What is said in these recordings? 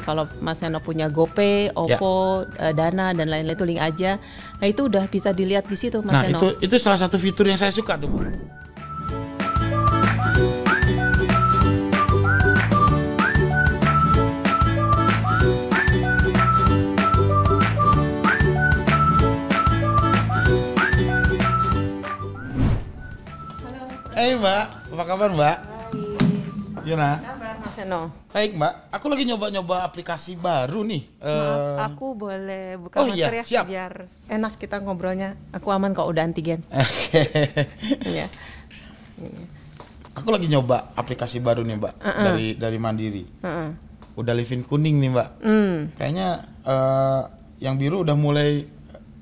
kalau Mas Seno punya GoPay, OVO, Dana dan lain-lain itu link aja. Nah itu udah bisa dilihat di situ Mas Seno. Nah itu salah satu fitur yang saya suka tuh. Hai Mbak, apa kabar Mbak? Baik. Gimana? Kabar Mas Seno. Baik Mbak, aku lagi nyoba-nyoba aplikasi baru nih. Maaf, aku boleh buka masker ya siap. biar enak kita ngobrolnya. Aku aman kok udah antigen. Iya. Aku lagi nyoba aplikasi baru nih Mbak, dari Mandiri. Udah Livin kuning nih Mbak. Kayaknya yang biru udah mulai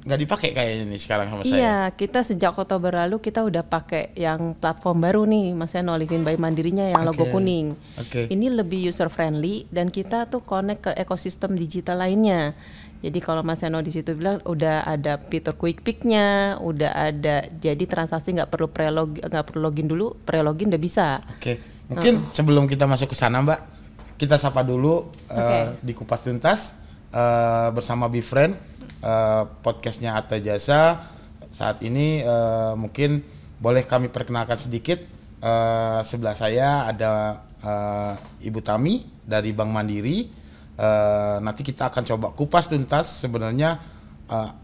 nggak dipakai kayaknya nih sekarang sama saya. Iya, kita sejak Oktober lalu kita udah pakai yang platform baru nih, Mas Seno, Livin by Mandirinya yang logo kuning. Ini lebih user friendly dan kita tuh connect ke ekosistem digital lainnya. Jadi kalau Mas Seno di situ bilang udah ada fitur quick pick-nya, udah ada, jadi transaksi nggak perlu login dulu, pre-login udah bisa. Mungkin sebelum kita masuk ke sana Mbak, kita sapa dulu di Kupas Tuntas bersama Befriend. Podcastnya Arta Jasa saat ini mungkin boleh kami perkenalkan sedikit. Sebelah saya ada Ibu Tami dari Bank Mandiri. Nanti kita akan coba kupas tuntas sebenarnya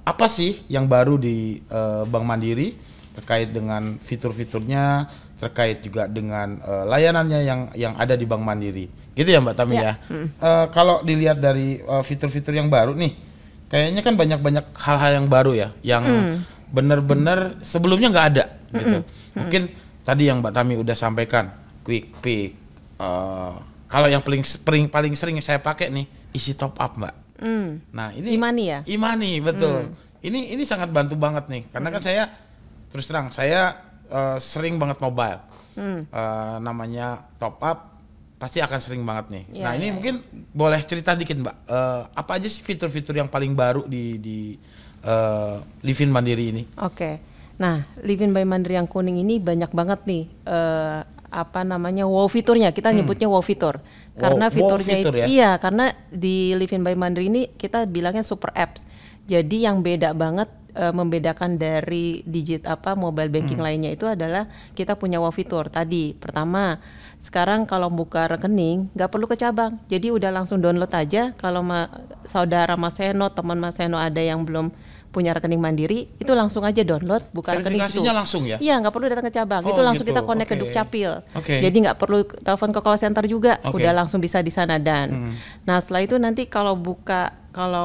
apa sih yang baru di Bank Mandiri terkait dengan fitur-fiturnya, terkait juga dengan layanannya yang ada di Bank Mandiri. Gitu ya Mbak Tami ya. Kalau dilihat dari fitur-fitur yang baru nih, kayaknya kan banyak hal-hal yang baru ya, yang benar-benar sebelumnya nggak ada gitu. Mungkin tadi yang Mbak Tami udah sampaikan, quick pick. Kalau yang paling sering saya pakai nih, isi top up Mbak. Nah ini Imani ya? Imani betul. Ini sangat bantu banget nih, karena kan saya terus terang saya sering banget mobile. Namanya top up. Pasti akan sering banget nih. Nah ini mungkin boleh cerita dikit Mbak, apa aja sih fitur-fitur yang paling baru di Livin Mandiri ini? Nah Livin by Mandiri yang kuning ini banyak banget nih wow fiturnya, kita nyebutnya wow fitur. Karena fiturnya fitur, itu karena di Livin by Mandiri ini kita bilangnya super apps. Jadi yang beda banget, membedakan dari mobile banking lainnya itu adalah kita punya wow fitur tadi. Pertama, sekarang kalau buka rekening nggak perlu ke cabang, jadi udah langsung download aja. Kalau saudara Mas Seno, teman Mas Seno ada yang belum punya rekening Mandiri, itu langsung aja download, buka rekening itu. Verifikasinya langsung ya? Iya, nggak perlu datang ke cabang, itu langsung kita connect ke Dukcapil. Jadi nggak perlu telepon ke call center juga, udah langsung bisa di sana dan. Nah setelah itu nanti kalau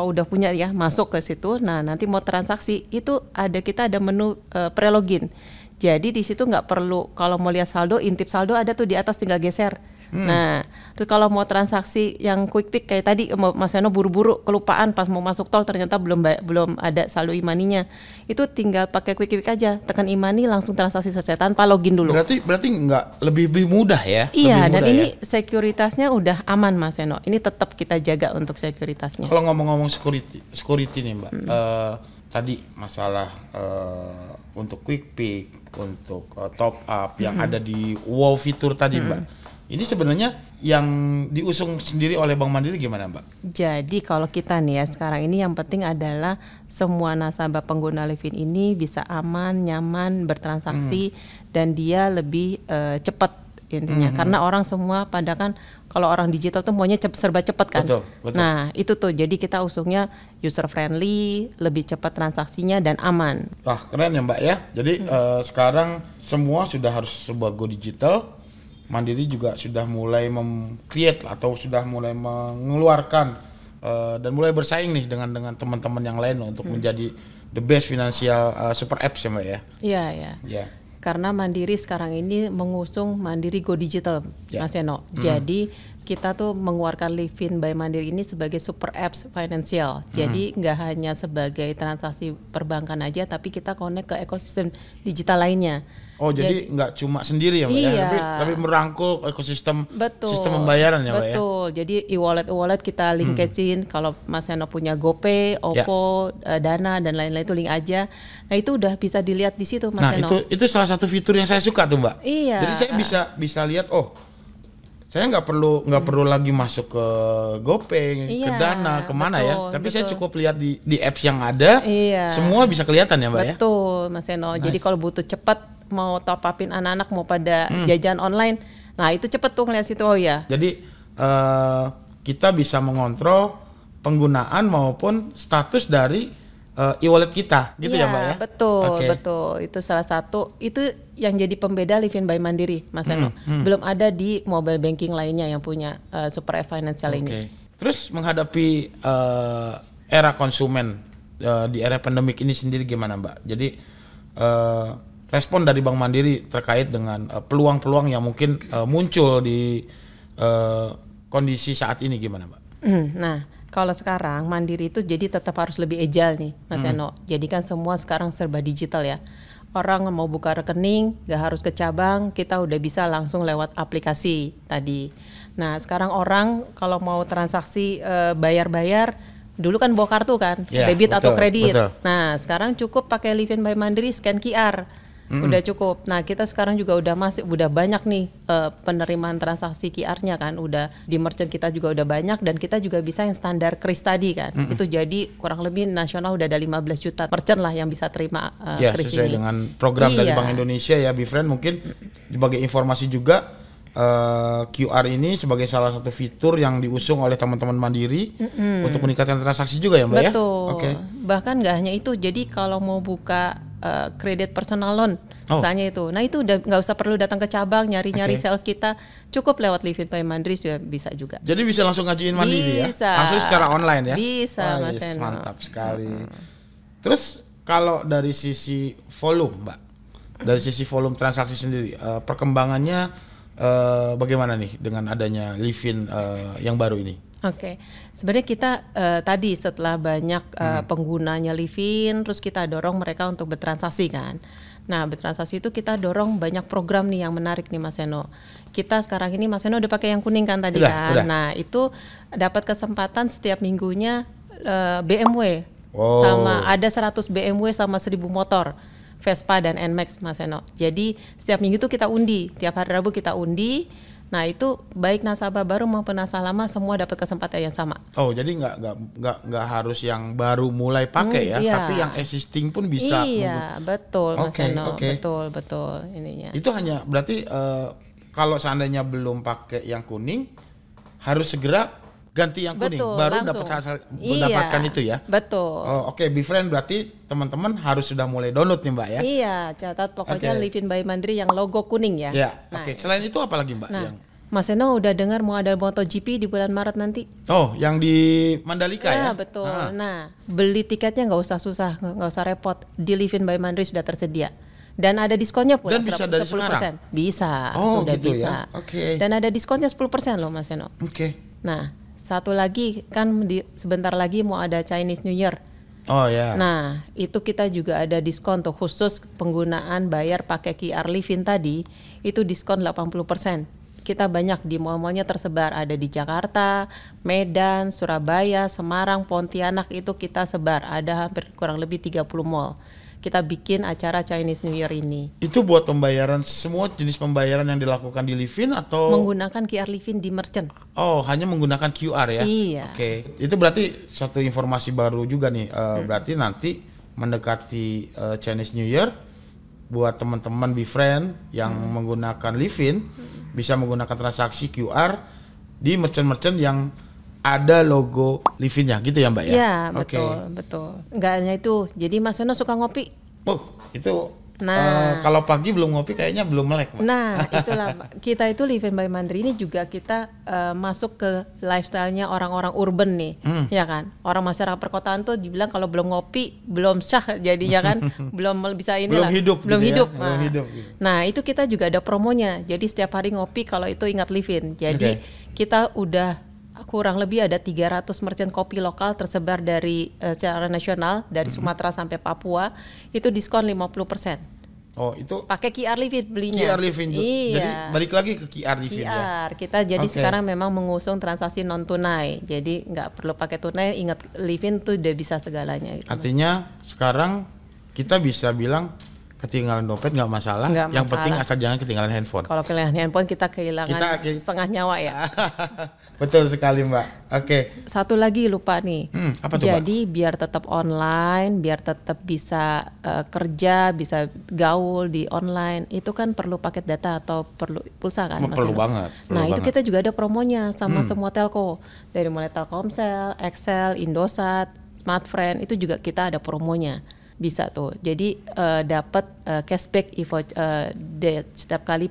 udah punya ya, masuk ke situ. Nah nanti mau transaksi itu kita ada menu pre-login. Jadi di situ nggak perlu, kalau mau lihat saldo, intip saldo ada tuh di atas, tinggal geser. Nah, terus kalau mau transaksi yang quick pick kayak tadi Mas Seno buru-buru kelupaan pas mau masuk tol ternyata belum ada saldo Imaninya, itu tinggal pakai quick pick aja, tekan Imani langsung transaksi selesai tanpa login dulu. Berarti nggak lebih mudah ya? Iya, dan ini sekuritasnya udah aman Mas Seno. Ini tetap kita jaga untuk sekuritasnya. Kalau ngomong-ngomong security nih Mbak, tadi masalah untuk quick pick, untuk top up yang ada di wow fitur tadi Mbak. Ini sebenarnya yang diusung sendiri oleh Bank Mandiri gimana Mbak? Jadi kalau kita nih ya sekarang ini yang penting adalah semua nasabah pengguna Livin ini bisa aman, nyaman bertransaksi dan dia lebih cepat intinya. Karena orang semua pada kan kalau orang digital tuh maunya serba cepat kan. Betul. Nah itu tuh jadi kita usungnya user friendly, lebih cepat transaksinya dan aman. Wah keren ya Mbak ya. Jadi sekarang semua sudah harus serba go digital. Mandiri juga sudah mulai create atau sudah mulai mengeluarkan dan mulai bersaing nih dengan teman-teman yang lain untuk menjadi the best financial super apps ya Mbak ya. Iya. Karena Mandiri sekarang ini mengusung Mandiri Go Digital, Mas Seno. Jadi kita tuh mengeluarkan Livin by Mandiri ini sebagai super apps financial. Jadi nggak hanya sebagai transaksi perbankan aja, tapi kita connect ke ekosistem digital lainnya. Oh jadi nggak cuma sendiri ya Mbak ya, tapi merangkul ekosistem sistem pembayaran ya Mbak ya. Betul, jadi e-wallet kita linkagein. Kalau Mas Seno punya GoPay, OVO, Dana dan lain-lain itu link aja. Nah itu udah bisa dilihat di situ Mas Seno. Nah itu salah satu fitur yang saya suka tuh Mbak. Iya. Jadi saya bisa lihat saya nggak perlu lagi masuk ke GoPay, ke Dana, kemana ya. Tapi saya cukup lihat di apps yang ada, semua bisa kelihatan ya Mbak ya. Betul Mas Eno. Nice. Jadi kalau butuh cepat mau top upin anak-anak mau pada jajan online, nah itu cepet tuh ngeliat situ. Jadi kita bisa mengontrol penggunaan maupun status dari e-wallet kita, gitu ya Mbak ya? Betul. Itu salah satu, itu yang jadi pembeda Livin by Mandiri, Mas Eno. Belum ada di mobile banking lainnya yang punya Super App Financial ini. Terus menghadapi era konsumen di era pandemik ini sendiri gimana Mbak? Jadi respon dari Bank Mandiri terkait dengan peluang-peluang yang mungkin muncul di kondisi saat ini gimana Mbak? Nah, kalau sekarang Mandiri itu jadi tetap harus lebih agile nih Mas Eno. Jadi kan semua sekarang serba digital ya. Orang mau buka rekening gak harus ke cabang, kita udah bisa langsung lewat aplikasi tadi. Nah sekarang orang kalau mau transaksi bayar-bayar, dulu kan bawa kartu kan, debit atau kredit. Nah sekarang cukup pakai Livin by Mandiri scan QR. Udah cukup. Nah kita sekarang juga udah banyak nih penerimaan transaksi QR-nya kan, udah di merchant kita juga udah banyak, dan kita juga bisa yang standar KRIS tadi kan. Itu jadi kurang lebih nasional udah ada 15 juta merchant lah yang bisa terima KRIS sesuai ini. dengan program dari Bank Indonesia ya, Bifriend. Mungkin sebagai informasi juga QR ini sebagai salah satu fitur yang diusung oleh teman-teman Mandiri untuk meningkatkan transaksi juga ya Mbak ya? Betul. Bahkan nggak hanya itu, jadi kalau mau buka kredit personal loan misalnya itu, nah itu udah nggak usah perlu datang ke cabang nyari-nyari sales kita, cukup lewat Livin by Mandiri sudah bisa juga. Jadi bisa langsung ngajuin Mandiri ya? Langsung secara online ya? Bisa Mas Eno. Mantap sekali. Terus kalau dari sisi volume Mbak, dari sisi volume transaksi sendiri, perkembangannya bagaimana nih dengan adanya Livin yang baru ini? Sebenarnya kita tadi setelah banyak penggunanya Livin, terus kita dorong mereka untuk bertransaksi kan. Nah bertransaksi itu kita dorong banyak program nih yang menarik nih Mas Eno. Kita sekarang ini Mas Eno udah pakai yang kuning kan tadi kan. Nah itu dapat kesempatan setiap minggunya BMW. Sama ada 100 BMW sama 1000 motor. Vespa dan NMAX Mas Eno. Jadi setiap minggu itu kita undi, tiap hari Rabu kita undi. Nah itu baik nasabah baru maupun nasabah lama semua dapat kesempatan yang sama. Jadi nggak harus yang baru mulai pakai ya, tapi yang existing pun bisa. Betul Mas Eno. Betul ininya. Itu hanya berarti kalau seandainya belum pakai yang kuning harus segera ganti yang kuning, baru mendapatkan itu ya. Betul. Bifriend berarti teman-teman harus sudah mulai download nih Mbak ya. Catat pokoknya Livin by Mandiri yang logo kuning ya. Selain itu apa lagi Mbak? Mas Eno udah dengar mau ada MotoGP di bulan Maret nanti? Yang di Mandalika ya? Betul. Nah beli tiketnya nggak usah susah, nggak usah repot. Di Livin by Mandiri sudah tersedia. Dan ada diskonnya pula. Dan bisa dari 10%. Sekarang? Bisa, sudah gitu bisa. Ya? Dan ada diskonnya 10% loh Mas Eno. Nah satu lagi kan sebentar lagi mau ada Chinese New Year. Nah itu kita juga ada diskon tuh khusus penggunaan bayar pakai QR Livin tadi, itu diskon 80%. Kita banyak di mall-mallnya tersebar, ada di Jakarta, Medan, Surabaya, Semarang, Pontianak, itu kita sebar, ada hampir kurang lebih 30 mall. Kita bikin acara Chinese New Year ini. Itu buat pembayaran, semua jenis pembayaran yang dilakukan di Livin atau? Menggunakan QR Livin di merchant. Hanya menggunakan QR ya? Iya. Itu berarti satu informasi baru juga nih, berarti nanti mendekati Chinese New Year, buat teman-teman Bifriend yang menggunakan Livin, bisa menggunakan transaksi QR di merchant-merchant yang ada logo Livinnya gitu ya Mbak ya? Iya betul. Nggak hanya itu, jadi Mas Eno suka ngopi? Itu kalau pagi belum ngopi kayaknya belum melek Mbak. Nah itulah kita itu Livin by Mandiri ini juga kita masuk ke lifestyle-nya orang-orang urban nih, ya kan? Orang masyarakat perkotaan tuh dibilang kalau belum ngopi belum syah jadinya kan, belum bisa inilah. Belum hidup. Nah itu kita juga ada promonya, jadi setiap hari ngopi kalau itu ingat Livin. Jadi kita udah kurang lebih ada 300 merchant kopi lokal tersebar dari secara nasional dari Sumatera sampai Papua, itu diskon 50%. Itu pakai QR Livin belinya. QR Livin. Jadi balik lagi ke QR Livin ya. Kita jadi sekarang memang mengusung transaksi non tunai. Jadi nggak perlu pakai tunai, ingat Livin tuh udah bisa segalanya gitu. Artinya sekarang kita bisa bilang ketinggalan dompet nggak masalah. Yang penting asal jangan ketinggalan handphone. Kalau ketinggalan handphone kita kehilangan setengah nyawa ya. Betul sekali Mbak. Oke. Satu lagi lupa nih. Apa tuh, jadi Mbak? Biar tetap online, biar tetap bisa kerja, bisa gaul di online, itu kan perlu paket data atau perlu pulsa kan? Perlu banget. Nah itu kita juga ada promonya sama semua telco, dari mulai Telkomsel, XL, Indosat, Smartfren, itu juga kita ada promonya. Bisa tuh, jadi dapat cashback setiap kali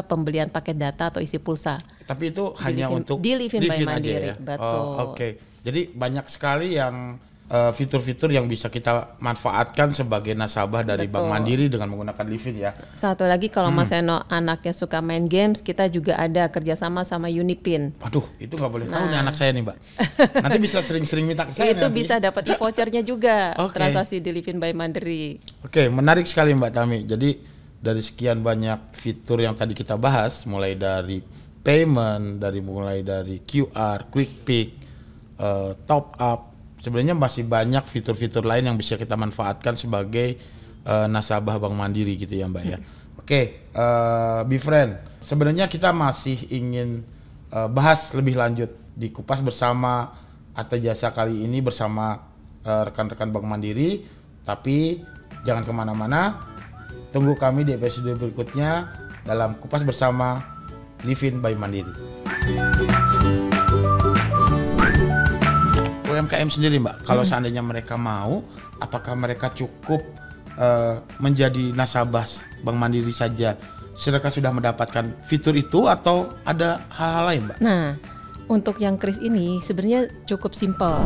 pembelian paket data atau isi pulsa. Tapi itu hanya untuk di Livin by Mandiri, ya? betul. Oke. Jadi banyak sekali yang fitur-fitur yang bisa kita manfaatkan sebagai nasabah dari Bank Mandiri dengan menggunakan Livin ya. Satu lagi kalau Mas Eno anaknya suka main games, kita juga ada kerjasama sama Unipin. Waduh, itu nggak boleh tahu nih anak saya nih Mbak. Nanti bisa sering-sering minta ke saya. Itu nanti bisa dapat e-vouchernya juga, transaksi di Livin by Mandiri. Oke, menarik sekali Mbak Tami. Jadi dari sekian banyak fitur yang tadi kita bahas, mulai dari payment, mulai dari QR, quick pick, top up, sebenarnya masih banyak fitur-fitur lain yang bisa kita manfaatkan sebagai nasabah Bank Mandiri gitu ya Mbak ya. Oke, Bifriend, sebenarnya kita masih ingin bahas lebih lanjut di Kupas Bersama Arta Jasa kali ini bersama rekan-rekan Bank Mandiri. Tapi jangan kemana-mana, tunggu kami di episode berikutnya dalam Kupas Bersama Livin by Mandiri. UMKM sendiri Mbak, kalau seandainya mereka mau, apakah mereka cukup menjadi nasabah Bank Mandiri saja? Mereka sudah mendapatkan fitur itu atau ada hal-hal lain Mbak? Nah, untuk yang kris ini sebenarnya cukup simpel.